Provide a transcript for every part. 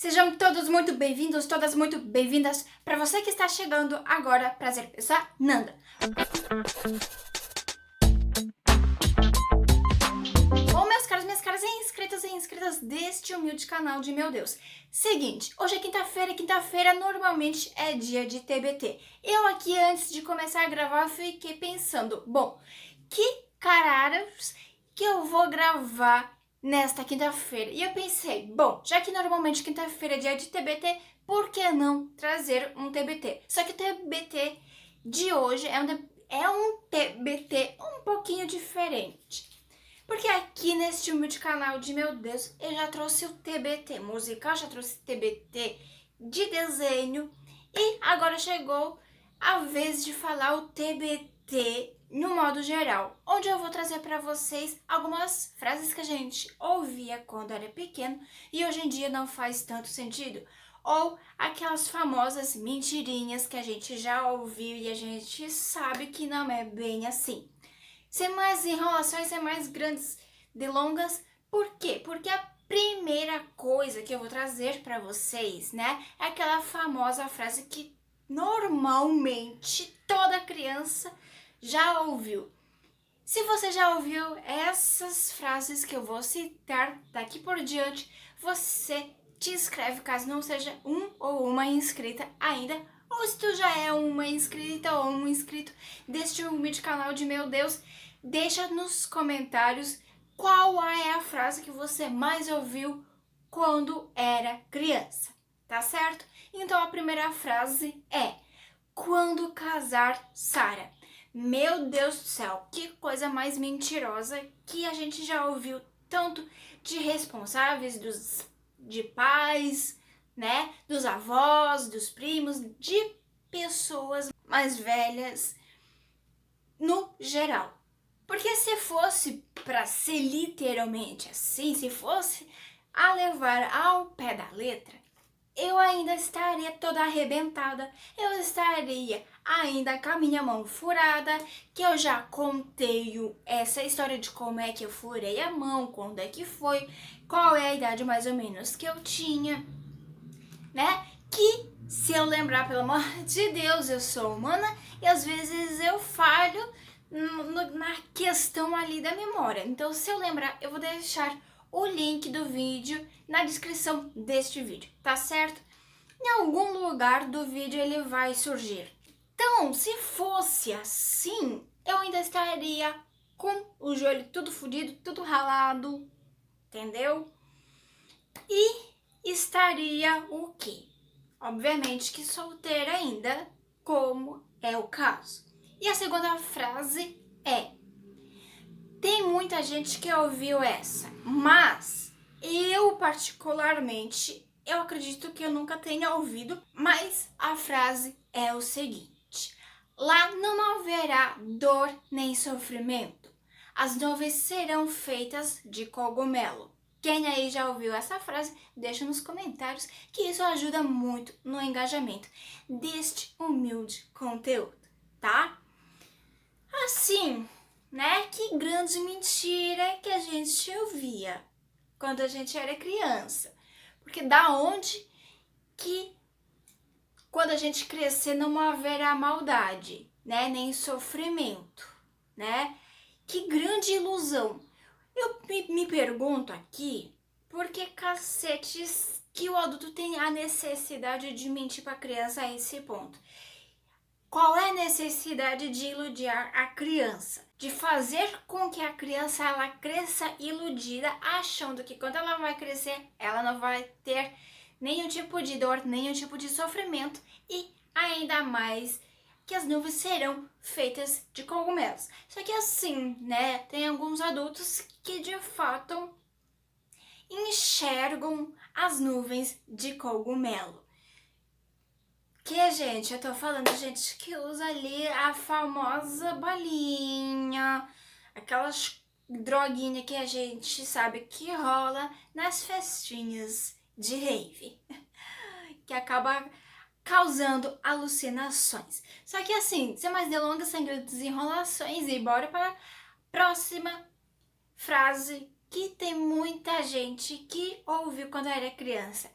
Sejam todos muito bem-vindos, todas muito bem-vindas. Para você que está chegando agora, prazer, eu sou a Nanda. Bom, meus caros, minhas caras inscritos e inscritas deste humilde canal de meu Deus. Seguinte, hoje é quinta-feira e quinta-feira normalmente é dia de TBT. Eu aqui, antes de começar a gravar, fiquei pensando, bom, que caras que eu vou gravar nesta quinta-feira? E eu pensei, bom, já que normalmente quinta-feira é dia de TBT, por que não trazer um TBT? Só que o TBT de hoje é um TBT um pouquinho diferente. Porque aqui neste humilde canal de meu Deus, eu já trouxe o TBT musical, já trouxe TBT de desenho e agora chegou a vez de falar o TBT no modo geral, onde eu vou trazer para vocês algumas frases que a gente ouvia quando era pequeno e hoje em dia não faz tanto sentido, ou aquelas famosas mentirinhas que a gente já ouviu e a gente sabe que não é bem assim. Sem mais enrolações, sem mais grandes delongas. Por quê? Porque a primeira coisa que eu vou trazer para vocês, né, é aquela famosa frase que normalmente toda criança já ouviu. Se você já ouviu essas frases que eu vou citar daqui por diante, você te inscreve caso não seja um ou uma inscrita ainda, ou se tu já é uma inscrita ou um inscrito deste humilde canal de meu Deus, deixa nos comentários qual é a frase que você mais ouviu quando era criança, tá certo? Então a primeira frase é: quando casar, Sara. Meu Deus do céu, que coisa mais mentirosa que a gente já ouviu tanto de responsáveis, de pais, né, dos avós, dos primos, de pessoas mais velhas no geral. Porque se fosse para ser literalmente assim, se fosse a levar ao pé da letra, eu ainda estaria toda arrebentada, eu estaria ainda com a minha mão furada, que eu já contei essa história de como é que eu furei a mão, quando é que foi, qual é a idade mais ou menos que eu tinha, né? Que se eu lembrar, pelo amor de Deus, eu sou humana e às vezes eu falho na questão ali da memória. Então, se eu lembrar, eu vou deixar o link do vídeo na descrição deste vídeo, tá certo? Em algum lugar do vídeo ele vai surgir. Então, se fosse assim, eu ainda estaria com o joelho tudo fodido, tudo ralado, entendeu? E estaria o quê? Obviamente que solteira ainda, como é o caso. E a segunda frase é: tem muita gente que ouviu essa, mas eu particularmente, eu acredito que eu nunca tenha ouvido, mas a frase é o seguinte: lá não haverá dor nem sofrimento, as nuvens serão feitas de cogumelo. Quem aí já ouviu essa frase, deixa nos comentários que isso ajuda muito no engajamento deste humilde conteúdo, tá? Assim, né? Que grande mentira que a gente ouvia quando a gente era criança. Porque da onde que quando a gente crescer não haverá maldade, né? Nem sofrimento, né? Que grande ilusão. Eu me pergunto aqui, por que cacetes que o adulto tem a necessidade de mentir para a criança a esse ponto? Qual é a necessidade de iludir a criança? De fazer com que a criança ela cresça iludida, achando que quando ela vai crescer, ela não vai ter nenhum tipo de dor, nenhum tipo de sofrimento e ainda mais que as nuvens serão feitas de cogumelos. Só que assim, né, tem alguns adultos que de fato enxergam as nuvens de cogumelo. Que, gente, eu tô falando gente que usa ali a famosa balinha, aquelas droguinhas que a gente sabe que rola nas festinhas de rave, que acaba causando alucinações. Só que assim, sem mais delongas, sem grandes enrolações, e bora para a próxima frase que tem muita gente que ouviu quando era criança.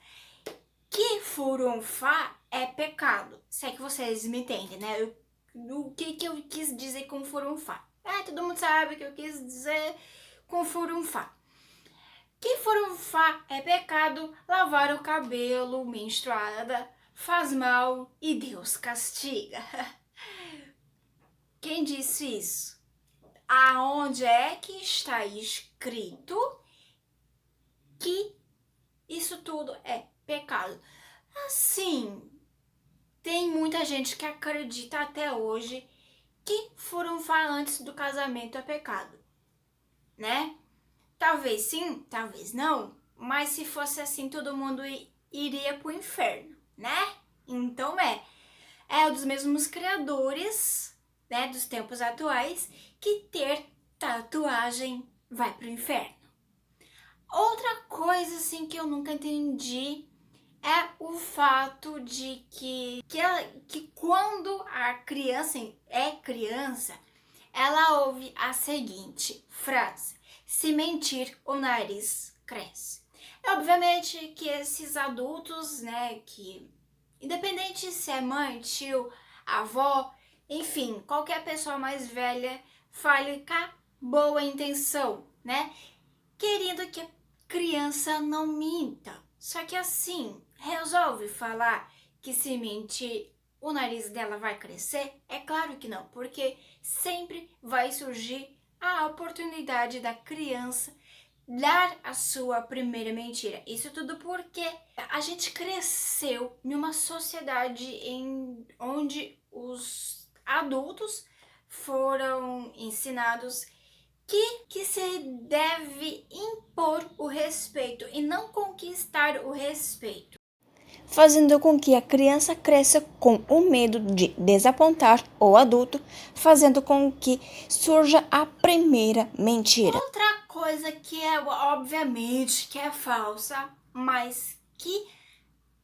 Que furunfar é pecado. Se é que vocês me entendem, né? O que eu quis dizer com furunfar? Todo mundo sabe o que eu quis dizer com furunfar. Que furunfar é pecado, lavar o cabelo, menstruada, faz mal e Deus castiga. Quem disse isso? Aonde é que está escrito que isso tudo é pecado? Assim, tem muita gente que acredita até hoje que furunfar antes do casamento é pecado, né? Talvez sim, talvez não, mas se fosse assim, todo mundo iria pro inferno, né? Então é um dos mesmos criadores, né, dos tempos atuais, que ter tatuagem vai pro inferno. Outra coisa assim que eu nunca entendi é o fato de que quando a criança é criança, ela ouve a seguinte frase: se mentir, o nariz cresce. Obviamente que esses adultos, né, que independente se é mãe, tio, avó, enfim, qualquer pessoa mais velha, fale com a boa intenção, né, querendo que a criança não minta. Só que assim, resolve falar que se mentir o nariz dela vai crescer? É claro que não, porque sempre vai surgir a oportunidade da criança dar a sua primeira mentira. Isso tudo porque a gente cresceu numa sociedade onde os adultos foram ensinados que se deve impor o respeito e não conquistar o respeito, fazendo com que a criança cresça com o medo de desapontar o adulto, fazendo com que surja a primeira mentira. Outra coisa que é obviamente que é falsa, mas que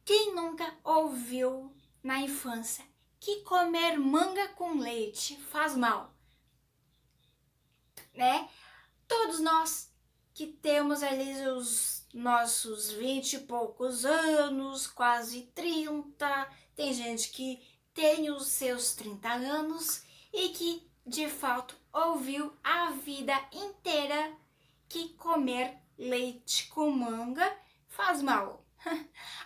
quem nunca ouviu na infância que comer manga com leite faz mal, né? Todos nós que temos ali os nossos 20 e poucos anos, quase 30, tem gente que tem os seus 30 anos e que de fato ouviu a vida inteira que comer leite com manga faz mal.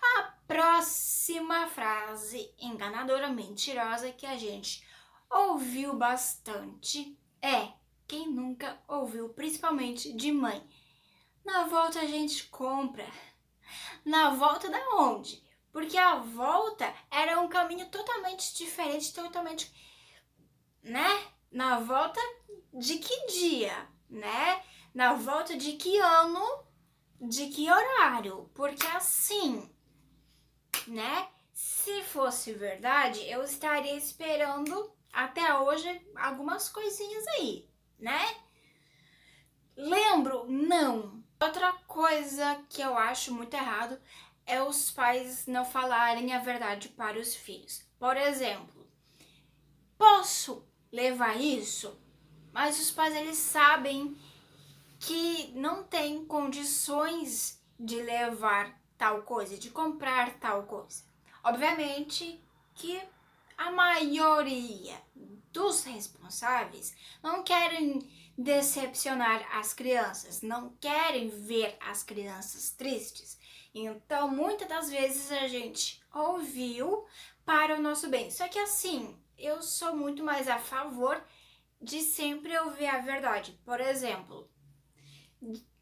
A próxima frase enganadora, mentirosa que a gente ouviu bastante é: quem nunca ouviu, principalmente de mãe: na volta a gente compra. Na volta da onde? Porque a volta era um caminho totalmente diferente, totalmente, né? Na volta de que dia, né? Na volta de que ano, de que horário? Porque assim, né? Se fosse verdade, eu estaria esperando até hoje algumas coisinhas aí, né? Lembro? Não. Outra coisa que eu acho muito errado é os pais não falarem a verdade para os filhos. Por exemplo, posso levar isso? Mas os pais, eles sabem que não tem condições de levar tal coisa, de comprar tal coisa. Obviamente que a maioria dos responsáveis não querem decepcionar as crianças, não querem ver as crianças tristes. Então, muitas das vezes a gente ouviu para o nosso bem. Só que assim, eu sou muito mais a favor de sempre ouvir a verdade. Por exemplo,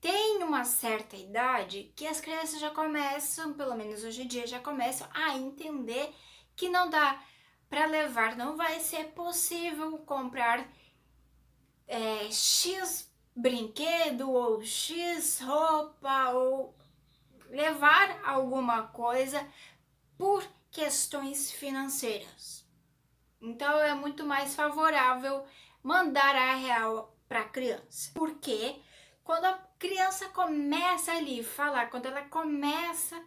tem uma certa idade que as crianças já começam, pelo menos hoje em dia, já começam a entender que não dá para levar, não vai ser possível comprar X brinquedo ou X roupa ou levar alguma coisa por questões financeiras. Então é muito mais favorável mandar a real para a criança. Porque quando a criança começa ali a falar, quando ela começa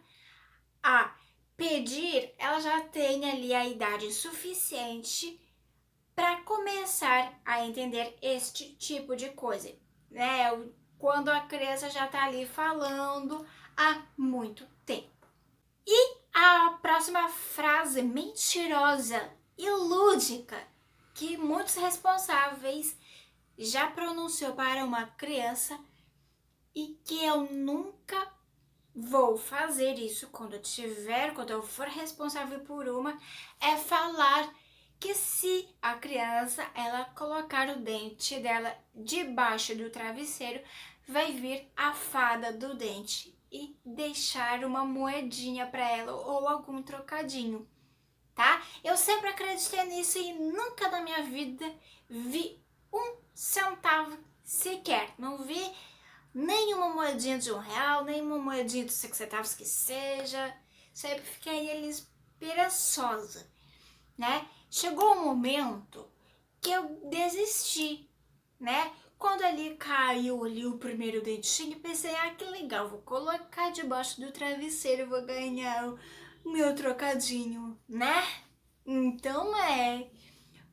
a pedir, ela já tem ali a idade suficiente para começar a entender este tipo de coisa, né? Quando a criança já está ali falando há muito tempo. E A próxima frase mentirosa e lúdica que muitos responsáveis já pronunciou para uma criança e que eu nunca vou fazer isso quando eu for responsável por uma, é falar que se a criança ela colocar o dente dela debaixo do travesseiro, vai vir a fada do dente e deixar uma moedinha para ela ou algum trocadinho, tá? Eu sempre acreditei nisso e nunca na minha vida vi um centavo sequer. Não vi nenhuma moedinha de R$1, nenhuma moedinha de 5 centavos que seja. Sempre fiquei ali esperançosa, né? Chegou um momento que eu desisti, né? Quando ali caiu ali o primeiro dentinho, pensei, que legal, vou colocar debaixo do travesseiro, vou ganhar o meu trocadinho, né? Então é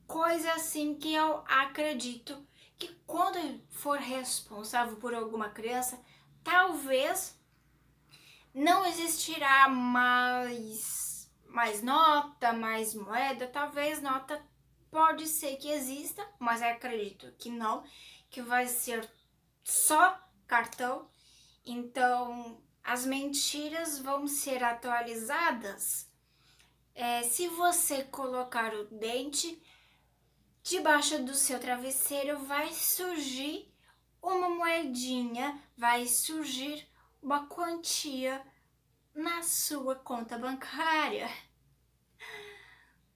coisa assim que eu acredito que quando eu for responsável por alguma criança, talvez não existirá mais nota, mais moeda, talvez nota pode ser que exista, mas eu acredito que não, que vai ser só cartão. Então, as mentiras vão ser atualizadas. Se você colocar o dente debaixo do seu travesseiro, vai surgir uma moedinha, vai surgir uma quantia na sua conta bancária,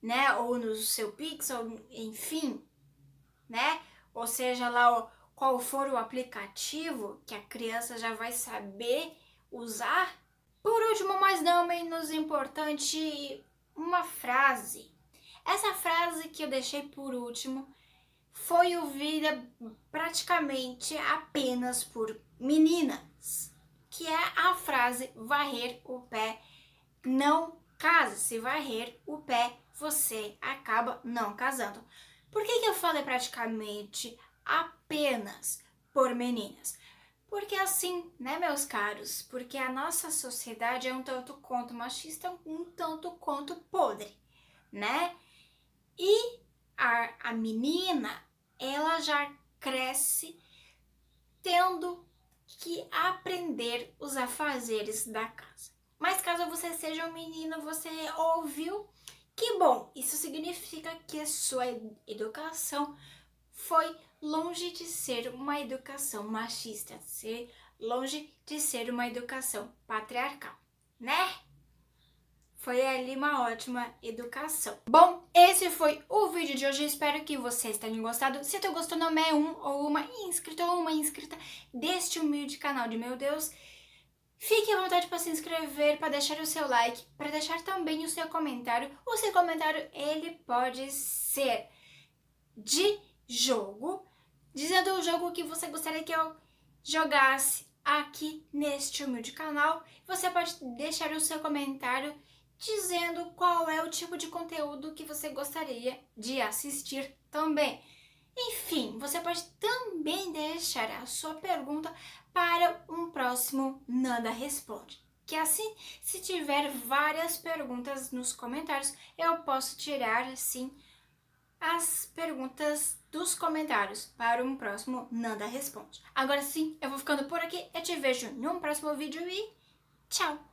né? Ou no seu Pix, ou enfim, né? Ou seja lá qual for o aplicativo que a criança já vai saber usar. Por último, mas não menos importante, uma frase. Essa frase que eu deixei por último foi ouvida praticamente apenas por meninas, que é a frase varrer o pé não casa. Se varrer o pé, você acaba não casando. Por que eu falei praticamente apenas por meninas? Porque assim, né, meus caros? Porque a nossa sociedade é um tanto quanto machista, um tanto quanto podre, né? E a menina, ela já cresce tendo que aprender os afazeres da casa. Mas caso você seja um menino, você ouviu, que bom, isso significa que a sua educação foi longe de ser uma educação machista, longe de ser uma educação patriarcal, né? Foi ali uma ótima educação. Bom, esse foi o vídeo de hoje. Espero que vocês tenham gostado. Se tu gostou, não é um ou uma inscrita ou uma inscrita deste humilde canal de Meu Deus. Fique à vontade para se inscrever, para deixar o seu like, para deixar também o seu comentário. O seu comentário, ele pode ser de jogo, dizendo o jogo que você gostaria que eu jogasse aqui neste humilde canal. Você pode deixar o seu comentário dizendo qual é o tipo de conteúdo que você gostaria de assistir também. Enfim, você pode também deixar a sua pergunta para um próximo Nanda Responde. Que assim, se tiver várias perguntas nos comentários, eu posso tirar, assim, as perguntas dos comentários para um próximo Nanda Responde. Agora sim, eu vou ficando por aqui. Eu te vejo num próximo vídeo e tchau!